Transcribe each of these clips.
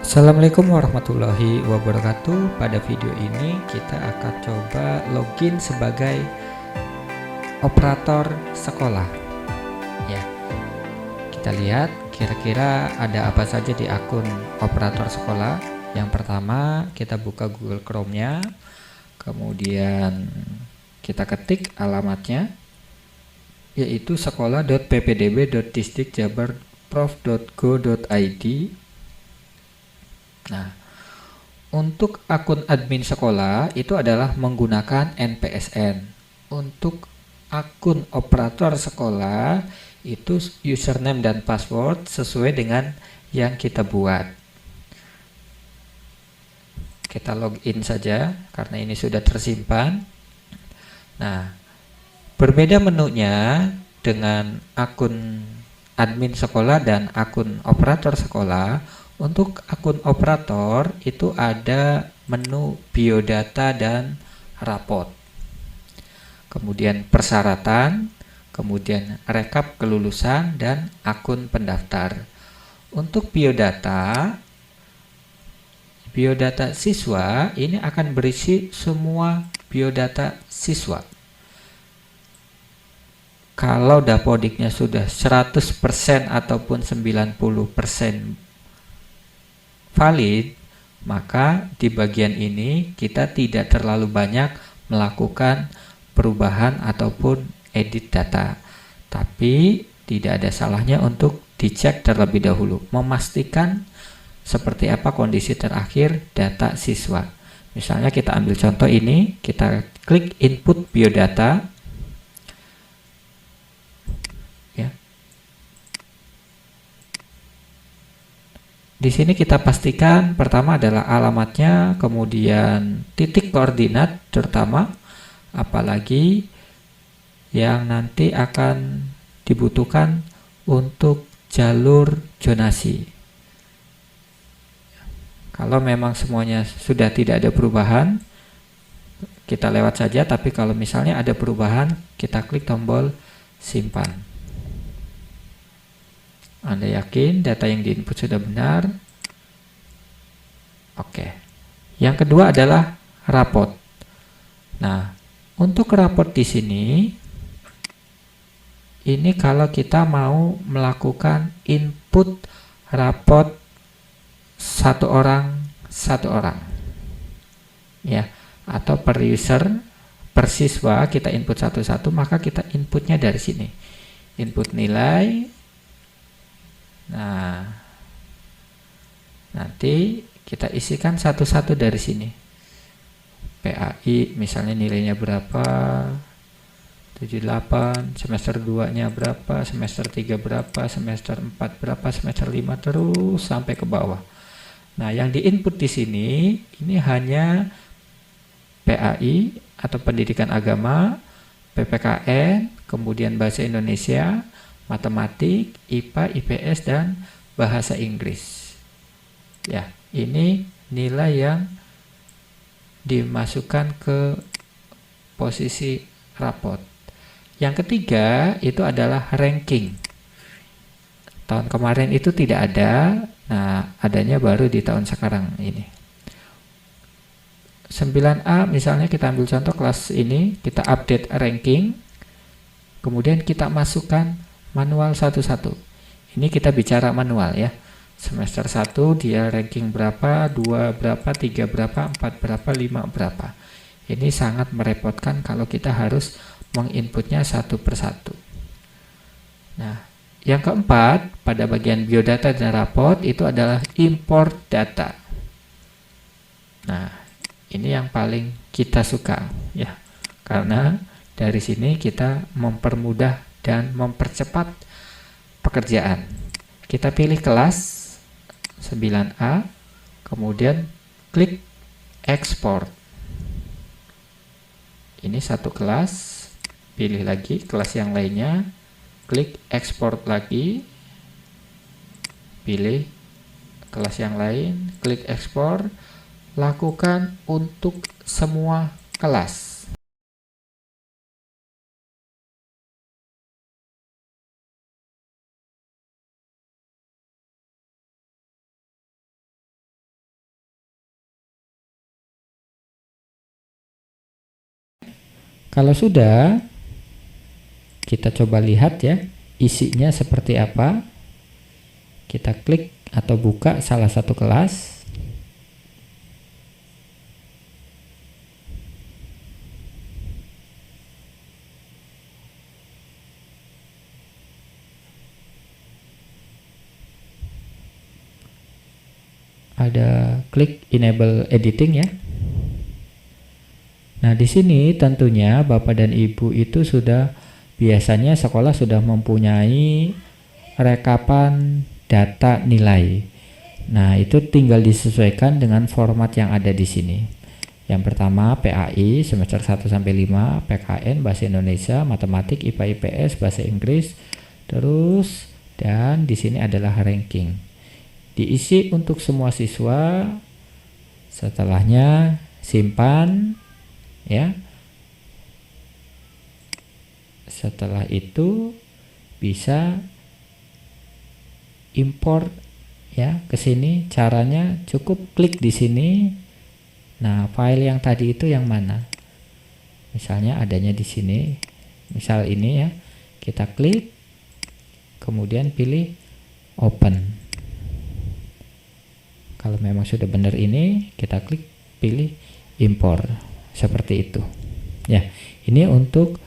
Assalamualaikum warahmatullahi wabarakatuh. Pada video ini kita akan coba login sebagai operator sekolah. Ya, kita lihat kira-kira ada apa saja di akun operator sekolah. Yang pertama, kita buka Google Chrome-nya, kemudian kita ketik alamatnya, yaitu sekolah.ppdb.distrik.jabar.prof.go.id. Nah, untuk akun admin sekolah itu adalah menggunakan NPSN. Untuk akun operator sekolah itu username dan password sesuai dengan yang kita buat. Kita login saja karena ini sudah tersimpan. Nah, berbeda menunya dengan akun admin sekolah dan akun operator sekolah. Untuk akun operator itu ada menu biodata dan rapot, kemudian persyaratan, kemudian rekap kelulusan, dan akun pendaftar. Untuk biodata siswa ini akan berisi semua biodata siswa. Kalau Dapodiknya sudah 100% ataupun 90% valid, maka di bagian ini kita tidak terlalu banyak melakukan perubahan ataupun edit data. Tapi tidak ada salahnya untuk dicek terlebih dahulu, memastikan seperti apa kondisi terakhir data siswa. Misalnya kita ambil contoh ini, kita klik input biodata. Di sini kita pastikan pertama adalah alamatnya, kemudian titik koordinat terutama, apalagi yang nanti akan dibutuhkan untuk jalur zonasi. Kalau memang semuanya sudah tidak ada perubahan, kita lewat saja, tapi kalau misalnya ada perubahan, kita klik tombol simpan. Anda yakin data yang diinput sudah benar? Oke. Yang kedua adalah rapot. Nah, untuk rapot di sini, ini kalau kita mau melakukan input rapot satu orang, ya, atau per user, per siswa kita input satu-satu, maka kita inputnya dari sini. Input nilai. Nah, nanti kita isikan satu-satu dari sini. PAI misalnya nilainya berapa, 78, semester 2-nya berapa, semester 3 berapa, semester 4 berapa, semester 5 terus sampai ke bawah. Nah, yang diinput di sini ini hanya PAI atau pendidikan agama, PPKN, kemudian bahasa Indonesia, matematik, IPA, IPS, dan bahasa Inggris. Ya, ini nilai yang dimasukkan ke posisi rapot. Yang ketiga itu adalah ranking. Tahun kemarin itu tidak ada, nah adanya baru di tahun sekarang ini. 9A misalnya kita ambil contoh kelas ini, kita update ranking, kemudian kita masukkan manual satu-satu. Ini kita bicara manual ya. Semester 1 dia ranking berapa, 2 berapa, 3 berapa, 4 berapa, 5 berapa. Ini sangat merepotkan kalau kita harus menginputnya satu persatu. Nah, yang keempat pada bagian biodata dan raport itu adalah import data. Nah, ini yang paling kita suka ya. Karena dari sini kita mempermudah dan mempercepat pekerjaan. Kita pilih kelas 9A, kemudian klik export. Ini satu kelas, pilih lagi kelas yang lainnya, klik export lagi, pilih kelas yang lain, klik export, lakukan untuk semua kelas. Kalau sudah, kita coba lihat ya, isinya seperti apa. Kita klik atau buka salah satu kelas. Ada klik enable editing ya. Nah, di sini tentunya Bapak dan Ibu itu sudah biasanya sekolah sudah mempunyai rekapan data nilai. Nah, itu tinggal disesuaikan dengan format yang ada di sini. Yang pertama PAI semester 1 sampai 5, PKN bahasa Indonesia, matematik, IPA IPS, bahasa Inggris. Terus dan di sini adalah ranking. Diisi untuk semua siswa. Setelahnya simpan ya. Setelah itu bisa import ya ke sini. Caranya cukup klik di sini. Nah, file yang tadi itu yang mana? Misalnya adanya di sini. Misal ini ya. Kita klik, kemudian pilih open. Kalau memang sudah benar ini, kita klik pilih import seperti itu. Ya, ini untuk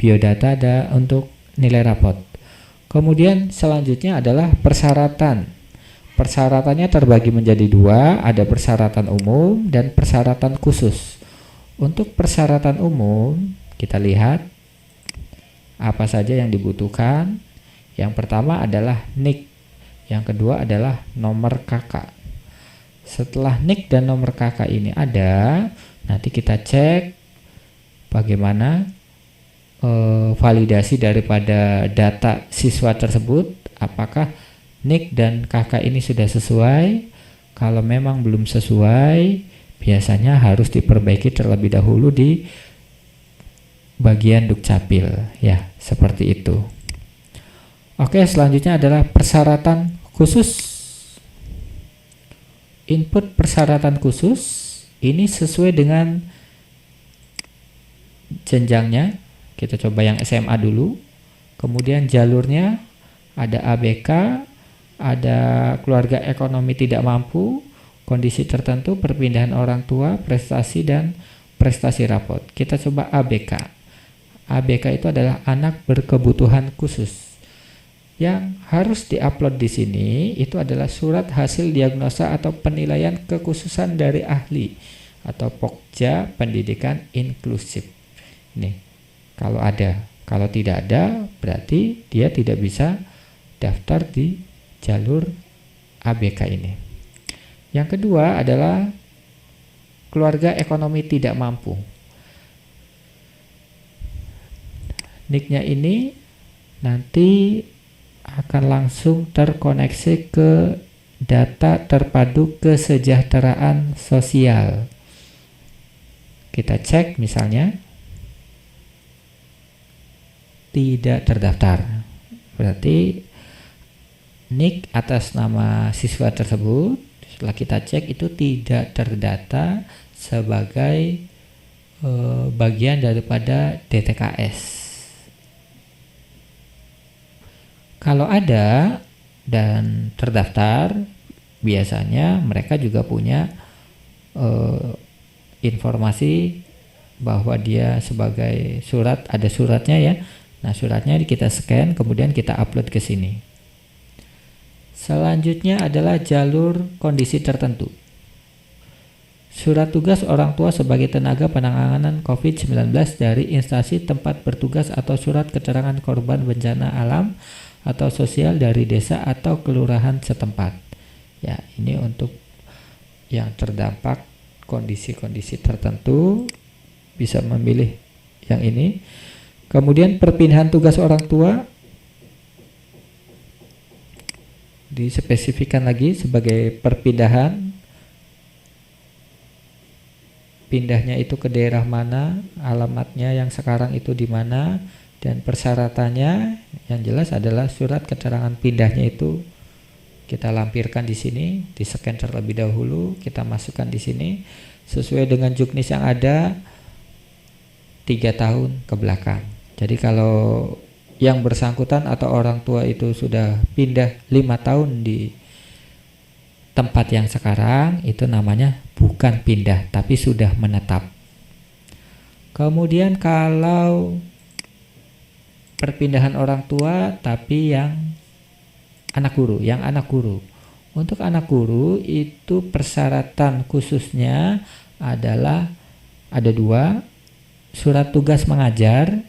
biodata untuk nilai rapot. Kemudian selanjutnya adalah persyaratan. Persyaratannya terbagi menjadi dua, ada persyaratan umum dan persyaratan khusus. Untuk persyaratan umum, kita lihat apa saja yang dibutuhkan. Yang pertama adalah NIK, yang kedua adalah nomor KK. Setelah NIK dan nomor KK ini ada, nanti kita cek bagaimana validasi daripada data siswa tersebut, apakah NIK dan KK ini sudah sesuai. Kalau memang belum sesuai, biasanya harus diperbaiki terlebih dahulu di bagian Dukcapil ya, seperti itu. Oke, selanjutnya adalah persyaratan khusus. Input persyaratan khusus ini sesuai dengan jenjangnya. Kita coba yang SMA dulu. Kemudian jalurnya ada ABK, ada keluarga ekonomi tidak mampu, kondisi tertentu, perpindahan orang tua, prestasi dan prestasi rapot. Kita coba ABK. ABK itu adalah anak berkebutuhan khusus. Yang harus diupload di sini itu adalah surat hasil diagnosa atau penilaian kekhususan dari ahli atau Pokja pendidikan inklusif. Ini kalau ada, kalau tidak ada berarti dia tidak bisa daftar di jalur ABK ini. Yang kedua adalah keluarga ekonomi tidak mampu. NIK-nya ini nanti akan langsung terkoneksi ke data terpadu kesejahteraan sosial. Kita cek misalnya tidak terdaftar, berarti NIK atas nama siswa tersebut setelah kita cek itu tidak terdata sebagai bagian daripada DTKS. Kalau ada dan terdaftar, biasanya mereka juga punya informasi bahwa dia sebagai surat, ada suratnya ya. Nah, suratnya kita scan, kemudian kita upload ke sini. Selanjutnya adalah jalur kondisi tertentu. Surat tugas orang tua sebagai tenaga penanganan COVID-19 dari instansi tempat bertugas atau surat keterangan korban bencana alam atau sosial dari desa atau kelurahan setempat. Ya, ini untuk yang terdampak kondisi-kondisi tertentu bisa memilih yang ini. Kemudian perpindahan tugas orang tua dispesifikan lagi sebagai perpindahan. Pindahnya itu ke daerah mana, alamatnya yang sekarang itu di mana, dan persyaratannya yang jelas adalah surat keterangan pindahnya itu kita lampirkan di sini, di-scan terlebih dahulu, kita masukkan di sini sesuai dengan juknis yang ada. 3 tahun ke belakang. Jadi kalau yang bersangkutan atau orang tua itu sudah pindah 5 tahun di tempat yang sekarang, itu namanya bukan pindah tapi sudah menetap. Kemudian kalau perpindahan orang tua tapi yang anak guru. Untuk anak guru itu persyaratan khususnya adalah ada 2, surat tugas mengajar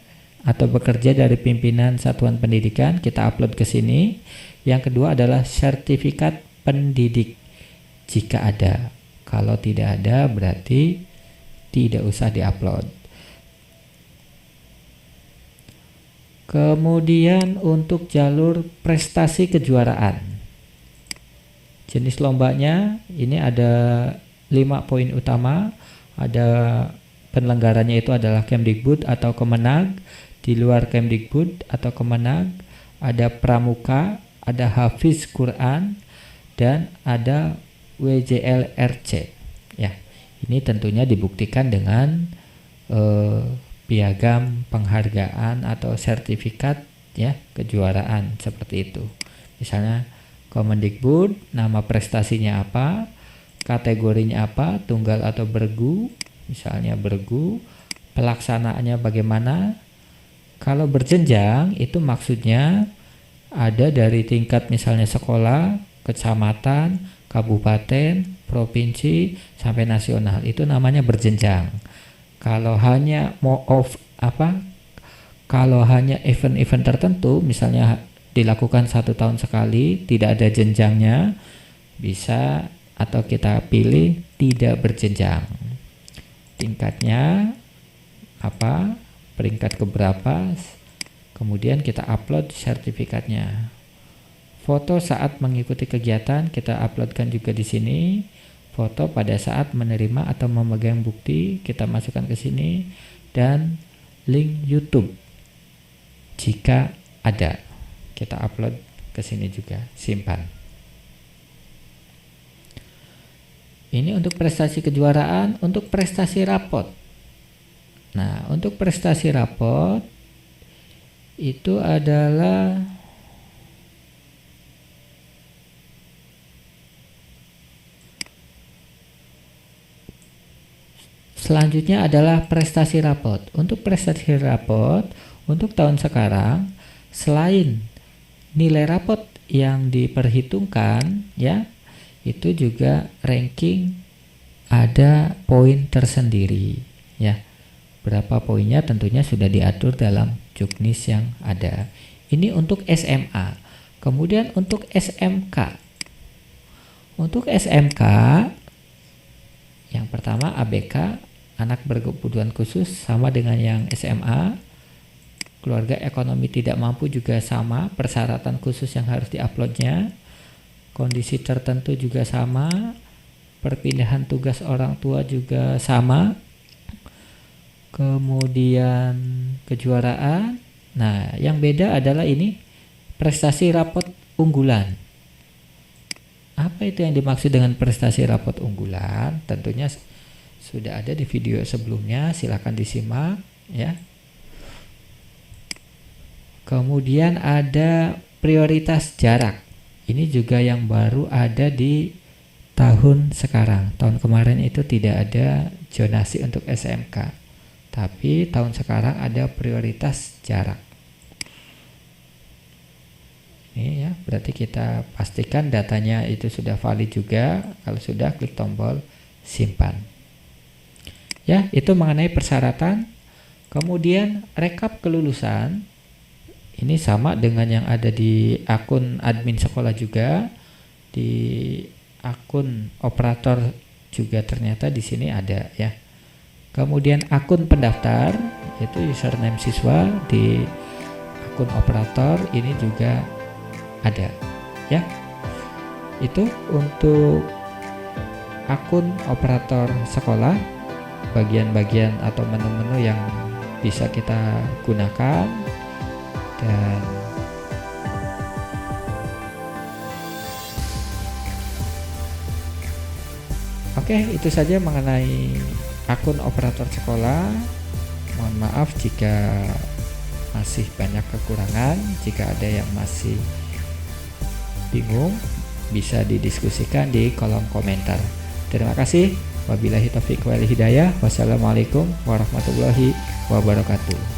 atau bekerja dari pimpinan satuan pendidikan, kita upload ke sini. Yang kedua adalah sertifikat pendidik jika ada. Kalau tidak ada berarti tidak usah diupload. Kemudian untuk jalur prestasi kejuaraan, jenis lombanya ini ada 5 poin utama. Ada penyelenggaranya itu adalah Kemdikbud atau Kemenag, di luar Kemdikbud atau Kemenag ada Pramuka, ada Hafiz Quran, dan ada WJLRC. Ya, ini tentunya dibuktikan dengan piagam penghargaan atau sertifikat ya kejuaraan seperti itu. Misalnya Kemendikbud, nama prestasinya apa, kategorinya apa, tunggal atau bergu, misalnya bergu, pelaksanaannya bagaimana. Kalau berjenjang itu maksudnya ada dari tingkat misalnya sekolah, kecamatan, kabupaten, provinsi sampai nasional, itu namanya berjenjang. Kalau hanya kalau hanya event-event tertentu, misalnya dilakukan 1 tahun sekali, tidak ada jenjangnya, bisa atau kita pilih tidak berjenjang. Tingkatnya apa, peringkat keberapa, kemudian kita upload sertifikatnya. Foto saat mengikuti kegiatan kita uploadkan juga di sini. Foto pada saat menerima atau memegang bukti kita masukkan ke sini, dan link YouTube jika ada kita upload ke sini juga, simpan. Ini untuk prestasi kejuaraan. Untuk prestasi rapot. Nah, untuk prestasi rapot itu adalah selanjutnya adalah prestasi rapot. Untuk prestasi rapot untuk tahun sekarang, selain nilai rapot yang diperhitungkan ya, itu juga ranking ada poin tersendiri ya. Berapa poinnya tentunya sudah diatur dalam juknis yang ada. Ini untuk SMA. Kemudian untuk SMK. Untuk SMK yang pertama ABK, anak berkebutuhan khusus, sama dengan yang SMA. Keluarga ekonomi tidak mampu juga sama, persyaratan khusus yang harus diuploadnya. Kondisi tertentu juga sama, perpindahan tugas orang tua juga sama. Kemudian kejuaraan. Nah, yang beda adalah ini prestasi rapot unggulan. Apa itu yang dimaksud dengan prestasi rapot unggulan? Tentunya sudah ada di video sebelumnya, silakan disimak ya. Kemudian ada prioritas jarak. Ini juga yang baru ada di tahun sekarang. Tahun kemarin itu tidak ada zonasi untuk SMK. Tapi tahun sekarang ada prioritas jarak. Ini ya, berarti kita pastikan datanya itu sudah valid juga. Kalau sudah, klik tombol simpan. Ya, itu mengenai persyaratan. Kemudian rekap kelulusan. Ini sama dengan yang ada di akun admin sekolah juga. Di akun operator juga ternyata di sini ada ya. Kemudian akun pendaftar, yaitu username siswa, di akun operator ini juga ada ya. Itu untuk akun operator sekolah, bagian-bagian atau menu-menu yang bisa kita gunakan. Dan oke, itu saja mengenai akun operator sekolah. Mohon maaf jika masih banyak kekurangan. Jika ada yang masih bingung, bisa didiskusikan di kolom komentar. Terima kasih. Wabillahi taufiq wal hidayah. Wassalamualaikum warahmatullahi wabarakatuh.